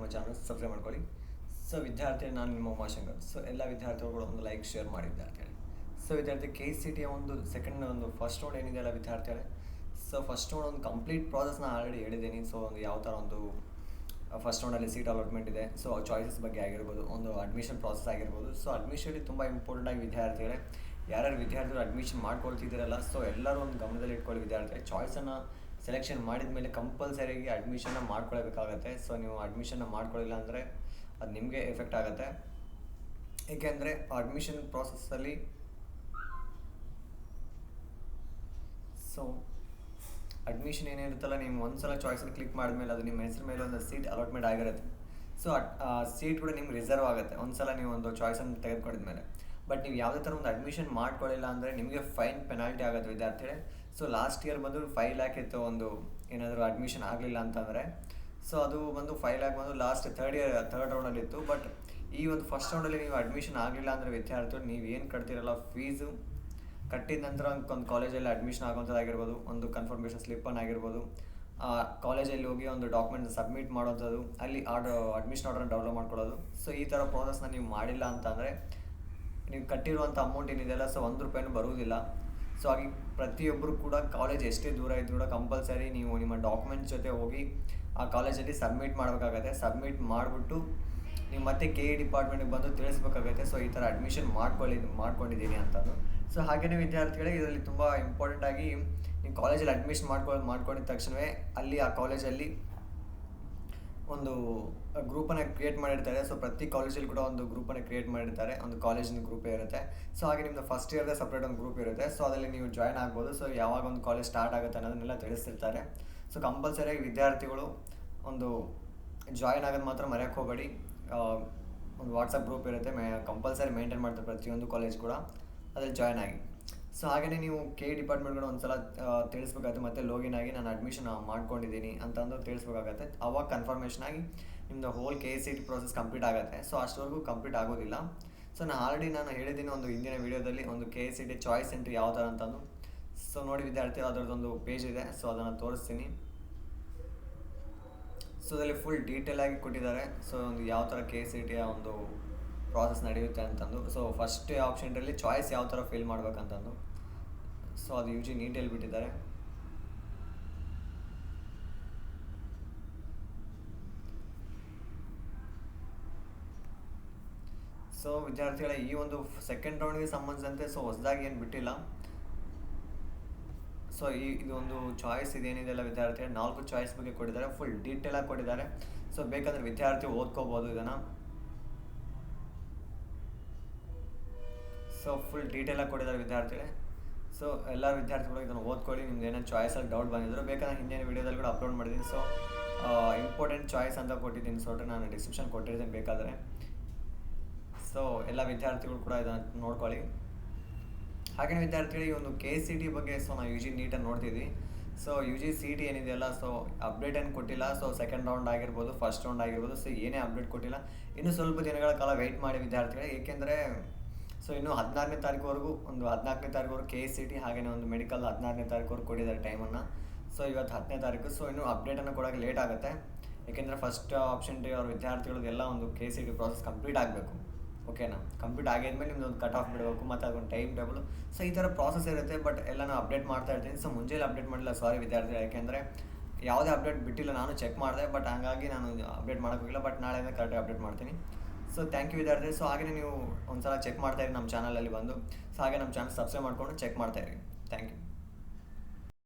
ನಮ್ಮ channel subscribe ಮಾಡ್ಕೊಳ್ಳಿ. So ವಿದ್ಯಾರ್ಥಿ, ನಾನು ನಿಮ್ಮ ಉಮಾಶಂಕರ್. ಸೊ ಎಲ್ಲ ವಿದ್ಯಾರ್ಥಿಗಳು ಒಂದು ಲೈಕ್ ಶೇರ್ ಮಾಡಿದ್ದಾರೆ ಅಂತೇಳಿ. ಸೊ ವಿದ್ಯಾರ್ಥಿ, KCET ಒಂದು ಸೆಕೆಂಡ್ ಒಂದು ಫಸ್ಟ್ ರೌಂಡ್ ಏನಿದೆಯಲ್ಲ ವಿದ್ಯಾರ್ಥಿಗಳೇ, ಸೊ ಫಸ್ಟ್ ರೌಂಡ್ ಒಂದು ಕಂಪ್ಲೀಟ್ ಪ್ರಾಸೆಸ್ನ ಆಲ್ರೆಡಿ ಹೇಳಿದ್ದೀನಿ. ಸೊ ಒಂದು ಯಾವ ಥರ ಒಂದು ಫಸ್ಟ್ ರೌಂಡಲ್ಲಿ ಸೀಟ್ ಅಲಾಟ್ಮೆಂಟ್ ಇದೆ, ಸೊ ಚಾಯ್ಸಸ್ ಬಗ್ಗೆ ಆಗಿರ್ಬೋದು, ಒಂದು ಅಡ್ಮಿಷನ್ ಪ್ರಾಸೆಸ್ ಆಗಿರ್ಬೋದು. ಸೊ ಅಡ್ಮಿಷನ್ ತುಂಬ ಇಂಪಾರ್ಟೆಂಟಾಗಿ ವಿದ್ಯಾರ್ಥಿಗಳೇ, ಯಾರ್ಯಾರು ವಿದ್ಯಾರ್ಥಿಗಳು ಅಡ್ಮಿಷನ್ ಮಾಡ್ಕೊಳ್ತಿದ್ದೀರಲ್ಲ, ಸೊ ಎಲ್ಲರೂ ಒಂದು ಗಮನದಲ್ಲಿ ಇಟ್ಕೊಳ್ಳಿ ವಿದ್ಯಾರ್ಥಿಗಳೇ. ಚಾಯ್ಸನ್ನು ಸೆಲೆಕ್ಷನ್ ಮಾಡಿದ ಮೇಲೆ ಕಂಪಲ್ಸರಿಯಾಗಿ ಅಡ್ಮಿಷನ್ನ ಮಾಡ್ಕೊಳ್ಬೇಕಾಗತ್ತೆ. ಸೊ ನೀವು ಅಡ್ಮಿಷನ್ನ ಮಾಡ್ಕೊಳ್ಳಿಲ್ಲ ಅಂದರೆ ಅದು ನಿಮಗೆ ಎಫೆಕ್ಟ್ ಆಗುತ್ತೆ. ಏಕೆಂದರೆ ಅಡ್ಮಿಷನ್ ಪ್ರಾಸೆಸ್ಸಲ್ಲಿ ಸೊ ಅಡ್ಮಿಷನ್ ಏನಿರುತ್ತಲ್ಲ, ನೀವು ಒಂದು ಸಲ ಚಾಯ್ಸಲ್ಲಿ ಕ್ಲಿಕ್ ಮಾಡಿದ್ಮೇಲೆ ಅದು ನಿಮ್ಮ ಹೆಸರು ಮೇಲೆ ಒಂದು ಸೀಟ್ ಅಲಾಟ್ಮೆಂಟ್ ಆಗಿರುತ್ತೆ. ಸೊ ಸೀಟ್ ಕೂಡ ನಿಮ್ಗೆ ರಿಸರ್ವ್ ಆಗುತ್ತೆ ಒಂದು ಸಲ ನೀವು ಒಂದು ಚಾಯ್ಸನ್ನು ತೆಗೆದುಕೊಂಡಿದ್ಮೇಲೆ. ಬಟ್ ನೀವು ಯಾವುದೇ ಥರ ಒಂದು ಅಡ್ಮಿಷನ್ ಮಾಡ್ಕೊಳ್ಳಿಲ್ಲ ಅಂದರೆ ನಿಮಗೆ ಫೈನ್ ಪೆನಾಲ್ಟಿ ಆಗುತ್ತೆ ವಿದ್ಯಾರ್ಥಿಗಳೇ. ಸೊ ಲಾಸ್ಟ್ ಇಯರ್ ಬಂದು 5 lakh ಇತ್ತು, ಒಂದು ಏನಾದರೂ ಅಡ್ಮಿಷನ್ ಆಗಲಿಲ್ಲ ಅಂತಂದರೆ. ಸೊ ಅದು ಬಂದು 5 lakh ಬಂದು ಲಾಸ್ಟ್ ಥರ್ಡ್ ರೌಂಡಲ್ಲಿತ್ತು. ಬಟ್ ಈ ಒಂದು ಫಸ್ಟ್ ರೌಂಡಲ್ಲಿ ನೀವು ಅಡ್ಮಿಷನ್ ಆಗಲಿಲ್ಲ ಅಂದರೆ ವಿದ್ಯಾರ್ಥಿಗಳು ನೀವು ಏನು ಕಟ್ತಿರಲ್ಲ ಫೀಸು ಕಟ್ಟಿದ ನಂತರ ಒಂದು ಕಾಲೇಜಲ್ಲಿ ಅಡ್ಮಿಷನ್ ಆಗೋಂಥದ್ದಾಗಿರ್ಬೋದು, ಒಂದು ಕನ್ಫರ್ಮೇಷನ್ ಸ್ಲಿಪ್ಪನ್ನು ಆಗಿರ್ಬೋದು, ಕಾಲೇಜಲ್ಲಿ ಹೋಗಿ ಒಂದು ಡಾಕ್ಯುಮೆಂಟ್ ಸಬ್ಮಿಟ್ ಮಾಡೋಂಥದ್ದು, ಅಲ್ಲಿ ಅಡ್ಮಿಷನ್ ಆರ್ಡರ್ನ ಡೌನ್ಲೋಡ್ ಮಾಡ್ಕೊಳ್ಳೋದು. ಸೊ ಈ ಥರ ಪ್ರಾಸೆಸ್ನ ನೀವು ಮಾಡಿಲ್ಲ ಅಂತಂದರೆ ನೀವು ಕಟ್ಟಿರುವಂಥ ಅಮೌಂಟ್ ಏನಿದೆಯಲ್ಲ, ಸೊ 1 ರೂಪಾಯಿನೂ ಬರುವುದಿಲ್ಲ. ಸೊ ಹಾಗೆ ಪ್ರತಿಯೊಬ್ಬರು ಕೂಡ ಕಾಲೇಜ್ ಎಷ್ಟೇ ದೂರ ಇದ್ದರೂ ಕೂಡ ಕಂಪಲ್ಸರಿ ನೀವು ನಿಮ್ಮ ಡಾಕ್ಯುಮೆಂಟ್ಸ್ ಜೊತೆ ಹೋಗಿ ಆ ಕಾಲೇಜಲ್ಲಿ ಸಬ್ಮಿಟ್ ಮಾಡಬೇಕಾಗತ್ತೆ. ಸಬ್ಮಿಟ್ ಮಾಡಿಬಿಟ್ಟು ನೀವು ಮತ್ತೆ KE ಡಿಪಾರ್ಟ್ಮೆಂಟಿಗೆ ಬಂದು ತಿಳಿಸ್ಬೇಕಾಗತ್ತೆ. ಸೊ ಈ ಥರ ಅಡ್ಮಿಷನ್ ಮಾಡ್ಕೊಂಡಿದ್ದೀನಿ ಅಂತಂದು. ಸೊ ಹಾಗೆಯೇ ವಿದ್ಯಾರ್ಥಿಗಳೇ, ಇದರಲ್ಲಿ ತುಂಬ ಇಂಪಾರ್ಟೆಂಟಾಗಿ ನೀವು ಕಾಲೇಜಲ್ಲಿ ಅಡ್ಮಿಷನ್ ಮಾಡ್ಕೊಂಡಿದ್ದ ತಕ್ಷಣವೇ ಅಲ್ಲಿ ಆ ಕಾಲೇಜಲ್ಲಿ ಒಂದು ಗ್ರೂಪನ್ನು ಕ್ರಿಯೇಟ್ ಮಾಡಿರ್ತಾರೆ. ಸೊ ಪ್ರತಿ ಕಾಲೇಜಲ್ಲಿ ಕೂಡ ಒಂದು ಗ್ರೂಪನ್ನು ಕ್ರಿಯೇಟ್ ಮಾಡಿರ್ತಾರೆ, ಒಂದು ಕಾಲೇಜಿನ ಗ್ರೂಪೇ ಇರುತ್ತೆ. ಸೊ ಹಾಗೆ ನಿಮ್ಮದು ಫಸ್ಟ್ ಇಯರ್ದೇ ಸಪ್ರೇಟ್ ಒಂದು ಗ್ರೂಪ್ ಇರುತ್ತೆ. ಸೊ ಅದರಲ್ಲಿ ನೀವು ಜಾಯ್ನ್ ಆಗ್ಬೋದು. ಸೊ ಯಾವಾಗ ಒಂದು ಕಾಲೇಜ್ ಸ್ಟಾರ್ಟ್ ಆಗುತ್ತೆ ಅನ್ನೋದನ್ನೆಲ್ಲ ತಿಳಿಸ್ತಿರ್ತಾರೆ. ಸೊ ಕಂಪಲ್ಸರಿಯಾಗಿ ವಿದ್ಯಾರ್ಥಿಗಳು ಒಂದು ಜಾಯ್ನ್ ಆಗೋದು ಮಾತ್ರ ಮರೆಯೋಕ್ಕೆ ಹೋಗಬೇಡಿ. ಒಂದು ವಾಟ್ಸಪ್ ಗ್ರೂಪ್ ಇರುತ್ತೆ, ಕಂಪಲ್ಸರಿ ಮೇಂಟೈನ್ ಮಾಡ್ತಾರೆ ಪ್ರತಿಯೊಂದು ಕಾಲೇಜ್ ಕೂಡ, ಅದ್ರಲ್ಲಿ ಜಾಯ್ನ್ ಆಗಿ. ಸೊ ಹಾಗೆಯೇ ನೀವು KE ಡಿಪಾರ್ಟ್ಮೆಂಟ್ಗಳು ಒಂದು ಸಲ ತಿಳಿಸ್ಬೇಕಾಗುತ್ತೆ, ಮತ್ತು ಲಾಗಿನ್ ಆಗಿ ನಾನು ಅಡ್ಮಿಷನ್ ಮಾಡ್ಕೊಂಡಿದ್ದೀನಿ ಅಂತಂದು ತಿಳಿಸ್ಬೇಕಾಗತ್ತೆ. ಅವಾಗ ಕನ್ಫರ್ಮೇಷನ್ ಆಗಿ ನಿಮ್ಮದು ಹೋಲ್ KCET ಪ್ರಾಸೆಸ್ ಕಂಪ್ಲೀಟ್ ಆಗುತ್ತೆ. ಸೊ ಅಷ್ಟವರೆಗೂ ಕಂಪ್ಲೀಟ್ ಆಗೋದಿಲ್ಲ. ಸೊ ನಾನು ಹೇಳಿದ್ದೀನಿ ಒಂದು ಹಿಂದಿನ ವೀಡಿಯೋದಲ್ಲಿ ಒಂದು KCET ಚಾಯ್ಸ್ ಎಂಟ್ರಿ ಯಾವ ಥರ ಅಂತಂದು. ಸೊ ನೋಡಿ ವಿದ್ಯಾರ್ಥಿ, ಅದರದ್ದೊಂದು ಪೇಜ್ ಇದೆ. ಸೊ ಅದನ್ನು ತೋರಿಸ್ತೀನಿ. ಸೊ ಅದರಲ್ಲಿ ಫುಲ್ ಡೀಟೇಲಾಗಿ ಕೊಟ್ಟಿದ್ದಾರೆ. ಸೊ ಒಂದು ಯಾವ ಥರ KCETಯ ಒಂದು ಪ್ರಾಸೆಸ್ ನಡೆಯುತ್ತೆ ಅಂತಂದು. ಸೊ ಫಸ್ಟ್ ಆಪ್ಷನ್ರಲ್ಲಿ ಚಾಯ್ಸ್ ಯಾವ ಥರ ಫಿಲ್ ಮಾಡ್ಬೇಕಂತಂದು. ಸೊ ಅದು ನೀಟಲ್ಲಿ ಬಿಟ್ಟಿದ್ದಾರೆ. ಸೊ ವಿದ್ಯಾರ್ಥಿಗಳ ಈ ಒಂದು ಸೆಕೆಂಡ್ ರೌಂಡ್ಗೆ ಸಂಬಂಧಿಸಿದಂತೆ ಸೊ ಹೊಸದಾಗಿ ಏನು ಬಿಟ್ಟಿಲ್ಲ. ಸೊ ಇದೊಂದು ಚಾಯ್ಸ್ ಇದೇನಿದೆಲ್ಲ ವಿದ್ಯಾರ್ಥಿಗಳು 4 ಚಾಯ್ಸ್ ಬಗ್ಗೆ ಕೊಟ್ಟಿದ್ದಾರೆ, ಫುಲ್ ಡೀಟೇಲಾಗಿ ಕೊಟ್ಟಿದ್ದಾರೆ. ಸೊ ಬೇಕಂದರೆ ವಿದ್ಯಾರ್ಥಿ ಓದ್ಕೋಬೋದು ಇದನ್ನು. ಸೊ ಫುಲ್ ಡೀಟೇಲಾಗಿ ಕೊಟ್ಟಿದ್ದಾರೆ ವಿದ್ಯಾರ್ಥಿಗಳೇ. ಸೊ ಎಲ್ಲ ವಿದ್ಯಾರ್ಥಿಗಳು ಇದನ್ನು ಓದ್ಕೊಳ್ಳಿ. ನಿಮ್ದು ಏನೋ ಚಾಯ್ಸಲ್ಲಿ ಡೌಟ್ ಬಂದಿದ್ರು ಬೇಕಾದ್ರೆ ಹಿಂದಿನ ವೀಡಿಯೋದಲ್ಲಿ ಕೂಡ ಅಪ್ಲೋಡ್ ಮಾಡಿದ್ದೀನಿ. ಸೊ ಇಂಪಾರ್ಟೆಂಟ್ ಚಾಯ್ಸ್ ಅಂತ ಕೊಟ್ಟಿದ್ದೀನಿ. ಸೊ ನಾನು ಡಿಸ್ಕ್ರಿಪ್ಷನ್ ಕೊಟ್ಟಿರ್ತೀನಿ ಬೇಕಾದರೆ. ಸೊ ಎಲ್ಲ ವಿದ್ಯಾರ್ಥಿಗಳು ಕೂಡ ಇದನ್ನು ನೋಡ್ಕೊಳ್ಳಿ. ಹಾಗೆಯೇ ವಿದ್ಯಾರ್ಥಿಗಳು ಈ ಒಂದು KCET ಬಗ್ಗೆ ಸೊ ನಾವು ನೀಟನ್ನು ನೋಡ್ತಿದ್ವಿ. ಸೊ CET ಏನಿದೆಯಲ್ಲ, ಸೊ ಅಪ್ಡೇಟ್ ಏನು ಕೊಟ್ಟಿಲ್ಲ. ಸೊ ಸೆಕೆಂಡ್ ರೌಂಡ್ ಆಗಿರ್ಬೋದು, ಫಸ್ಟ್ ರೌಂಡ್ ಆಗಿರ್ಬೋದು, ಸೊ ಏನೇ ಅಪ್ಡೇಟ್ ಕೊಟ್ಟಿಲ್ಲ. ಇನ್ನೂ ಸ್ವಲ್ಪ ದಿನಗಳ ಕಾಲ ವೆಯ್ಟ್ ಮಾಡಿ ವಿದ್ಯಾರ್ಥಿಗಳು. ಏಕೆಂದರೆ ಸೊ ಇನ್ನೂ 14ನೇ ತಾರೀಕುವರೆಗೂ, ಒಂದು 14ನೇ ತಾರೀಕುವರೆಗೂ KCET, ಹಾಗೆಯೇ ಒಂದು ಮೆಡಿಕಲ್ 16ನೇ ತಾರೀಕುವರೆಗೂ ಕೊಟ್ಟಿದ್ದಾರೆ ಟೈಮನ್ನು. ಸೊ ಇವತ್ತು 10ನೇ ತಾರೀಕು. ಸೊ ಇನ್ನೂ ಅಪ್ಡೇಟನ್ನು ಕೊಡೋಕ್ಕೆ ಲೇಟ್ ಆಗುತ್ತೆ. ಏಕೆಂದರೆ ಫಸ್ಟ್ ಆಪ್ಷನ್ ಅವ್ರ ವಿದ್ಯಾರ್ಥಿಗಳಿಗೆಲ್ಲ ಒಂದು KCET ಪ್ರಾಸೆಸ್ ಕಂಪ್ಲೀಟ್ ಆಗಬೇಕು. ಓಕೆನಾ? ಕಂಪ್ಲೀಟ್ ಆಗಿದ್ಮೇಲೆ ನಿಮ್ಮದು ಒಂದು ಕಟ್ ಆಫ್ ಬಿಡಬೇಕು, ಮತ್ತು ಅದೊಂದು ಟೈಮ್ ಟೇಬಲ್. ಸೊ ಈ ಥರ ಪ್ರಾಸೆಸ್ ಇರುತ್ತೆ. ಬಟ್ ಎಲ್ಲ ನಾನು ಅಪ್ಡೇಟ್ ಮಾಡ್ತಾ ಇರ್ತೀನಿ. ಸೊ ಮುಂಚೆಲ್ಲ ಅಪ್ಡೇಟ್ ಮಾಡಿಲ್ಲ, ಸಾರಿ ವಿದ್ಯಾರ್ಥಿಗಳು. ಯಾಕೆಂದರೆ ಯಾವುದೇ ಅಪ್ಡೇಟ್ ಬಿಟ್ಟಿಲ್ಲ, ನಾನು ಚೆಕ್ ಮಾಡಿದೆ. ಬಟ್ ಹಾಗಾಗಿ ನಾನು ಅಪ್ಡೇಟ್ ಮಾಡೋಕ್ಕೋಗಿಲ್ಲ. ಬಟ್ ನಾಳೆಯಿಂದ ಕರೆಕ್ಟಾಗಿ ಅಪ್ಡೇಟ್ ಮಾಡ್ತೀನಿ. ಸೊ ಥ್ಯಾಂಕ್ ಯು ವಿದ್ಯಾರ್ಥಿ. ಸೊ ಹಾಗೆಯೇ ನೀವು ಒಂದು ಸಲ ಚೆಕ್ ಮಾಡ್ತಾಯಿರಿ ನಮ್ಮ ಚಾನಲಲ್ಲಿ ಬಂದು. ಸೊ ಹಾಗೆ ನಮ್ಮ ಚಾನಲ್ ಸಬ್ಸ್ಕ್ರೈಬ್ ಮಾಡಿಕೊಂಡು ಚೆಕ್ ಮಾಡ್ತಾಯಿರಿ. Thank you.